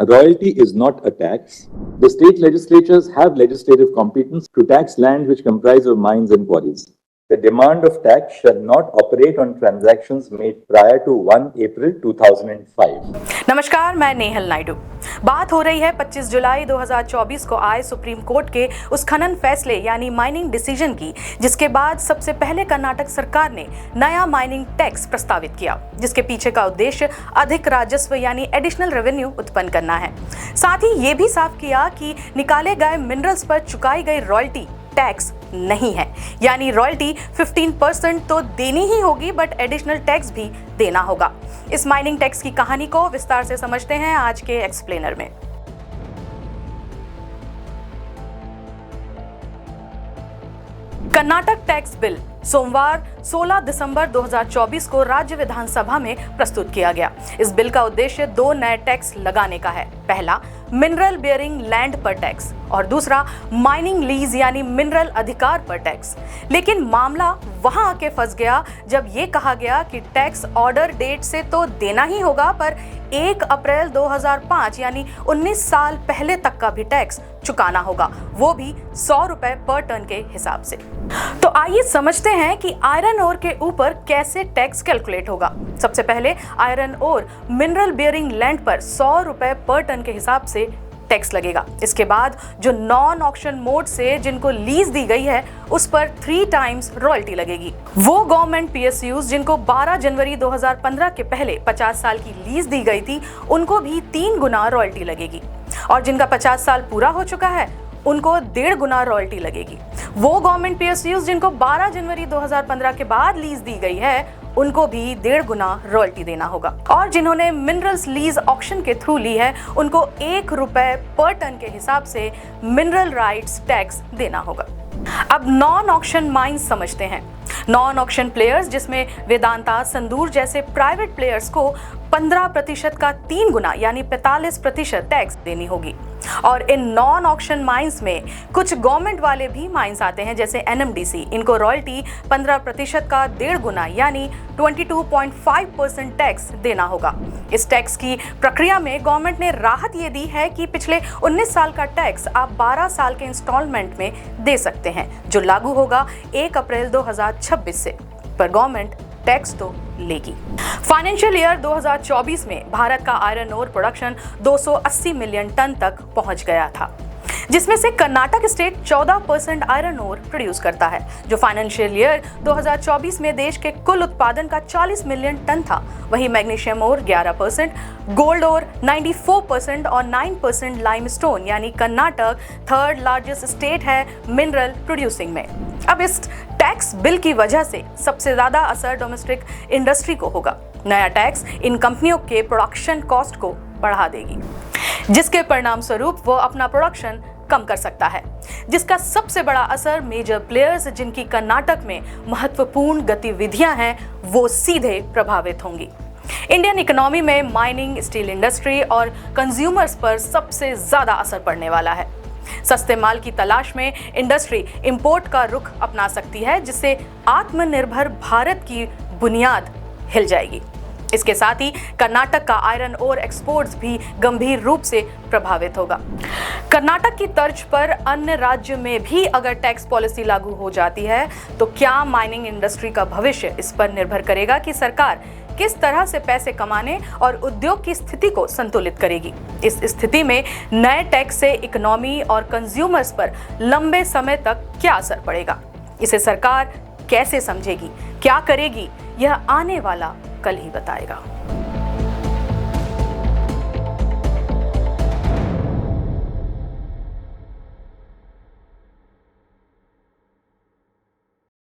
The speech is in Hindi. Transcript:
A royalty is not a tax. The state legislatures have legislative competence to tax land which comprise of mines and quarries. The demand of tax shall not operate on transactions made prior to 1 April 2005. नमस्कार, मैं नेहल नायडू। बात हो रही है 25 जुलाई 2024 को आए सुप्रीम कोर्ट के उस खनन फैसले यानी माइनिंग डिसीजन की, जिसके बाद सबसे पहले कर्नाटक सरकार ने नया माइनिंग टैक्स प्रस्तावित किया, जिसके पीछे का उद्देश्य अधिक राजस्व यानी एडिशनल रेवेन्यू उत्पन्न करना है। साथ ही ये भी साफ किया कि निकाले गए मिनरल्स पर चुकाई गई रॉयल्टी टैक्स नहीं है, यानी रॉयल्टी 15% तो देनी ही होगी, बट एडिशनल टैक्स भी देना होगा। इस माइनिंग टैक्स की कहानी को विस्तार से समझते हैं आज के एक्सप्लेनर में। कर्नाटक टैक्स बिल सोमवार 16 दिसंबर 2024 को राज्य विधानसभा में प्रस्तुत किया गया। इस बिल का उद्देश्य दो नए टैक्स लगाने का है। पहला, मिनरल बेयरिंग लैंड पर टैक्स और दूसरा माइनिंग लीज यानी मिनरल अधिकार पर टैक्स। लेकिन मामला वहां आके फंस गया जब ये कहा गया कि टैक्स ऑर्डर डेट से तो देना ही होगा, पर 1 अप्रैल 2005 यानी 19 साल पहले तक का भी टैक्स चुकाना होगा, वो भी 100 रुपए पर टन के हिसाब से। तो आइए समझते हैं कि आयरन ओर के ऊपर कैसे टैक्स कैलकुलेट होगा। सबसे पहले iron ore mineral bearing land पर 100 रुपए पर टन के हिसाब से टैक्स लगेगा। इसके बाद जो नॉन ऑक्शन मोड से जिनको लीज दी गई है उस पर 3 टाइम्स रॉयल्टी लगेगी। वो गवर्नमेंट पीएसयूज जिनको 12 जनवरी 2015 के पहले 50 साल की लीज दी गई थी, उनको भी 3 गुना रॉयल्टी लगेगी, और जिनका 50 साल पूरा हो चुका है उनको 1.5 गुना रॉयल्टी लगेगी। वो गवर्नमेंट पीएसयूज जिनको 12 जनवरी 2015 के बाद लीज दी गई है, उनको भी 1.5 गुना रॉयल्टी देना होगा, और जिन्होंने मिनरल्स लीज ऑक्शन के थ्रू ली है उनको 1 रुपए पर टन के हिसाब से मिनरल राइट्स टैक्स देना होगा। अब नॉन ऑक्शन माइंस समझते हैं। नॉन ऑक्शन प्लेयर्स, जिसमें वेदांता, संदूर जैसे प्राइवेट प्लेयर्स को 15% का 3 गुना यानी 45% टैक्स देनी होगी। और इन नॉन ऑक्शन माइंस में कुछ गवर्नमेंट वाले भी माइंस आते हैं, जैसे एनएमडीसी। इनको रॉयल्टी 15% का 1.5 गुना यानी 22.5% टैक्स देना होगा। इस टैक्स की प्रक्रिया में गवर्नमेंट ने राहत ये दी है कि पिछले 19 साल का टैक्स आप 12 साल के इंस्टॉलमेंट में दे सकते हैं, जो लागू होगा 1 अप्रैल 2026 से। पर गवर्नमेंट टैक्स तो लेगी। फाइनेंशियल ईयर 2024 में भारत का iron ore production 280 million ton तक पहुंच गया था, जिसमें से Karnataka state 14% iron ore produce करता है, जो फाइनेंशियल ईयर 2024 में देश के कुल उत्पादन का 40 मिलियन टन था। वहीं मैग्नीशियम ओर 11%, गोल्ड ओर 94% और 9% लाइमस्टोन, यानी कर्नाटक 3rd लार्जेस्ट स्टेट है मिनरल प्रोड्यूसिंग में। अब इस टैक्स बिल की वजह से सबसे ज्यादा असर डोमेस्टिक इंडस्ट्री को होगा। नया टैक्स इन कंपनियों के प्रोडक्शन कॉस्ट को बढ़ा देगी, जिसके परिणाम स्वरूप वो अपना प्रोडक्शन कम कर सकता है, जिसका सबसे बड़ा असर मेजर प्लेयर्स जिनकी कर्नाटक में महत्वपूर्ण गतिविधियां हैं वो सीधे प्रभावित होंगी। इंडियन इकोनॉमी में माइनिंग, स्टील इंडस्ट्री और कंज्यूमर्स पर सबसे ज्यादा असर पड़ने वाला है। सस्ते माल की तलाश में इंडस्ट्री इंपोर्ट का रुख अपना सकती है, जिससे आत्मनिर्भर भारत की बुनियाद हिल जाएगी। इसके साथ ही कर्नाटक का आयरन ओर एक्सपोर्ट्स भी गंभीर रूप से प्रभावित होगा। कर्नाटक की तर्ज पर अन्य राज्य में भी अगर टैक्स पॉलिसी लागू हो जाती है तो क्या माइनिंग इंडस्ट्री का भविष्य इस पर निर्भर करेगा कि सरकार किस तरह से पैसे कमाने और उद्योग की स्थिति को संतुलित करेगी। इस स्थिति में नए टैक्स से इकोनॉमी और कंज्यूमर्स पर लंबे समय तक क्या असर पड़ेगा, इसे सरकार कैसे समझेगी, क्या करेगी, यह आने वाला कल ही बताएगा।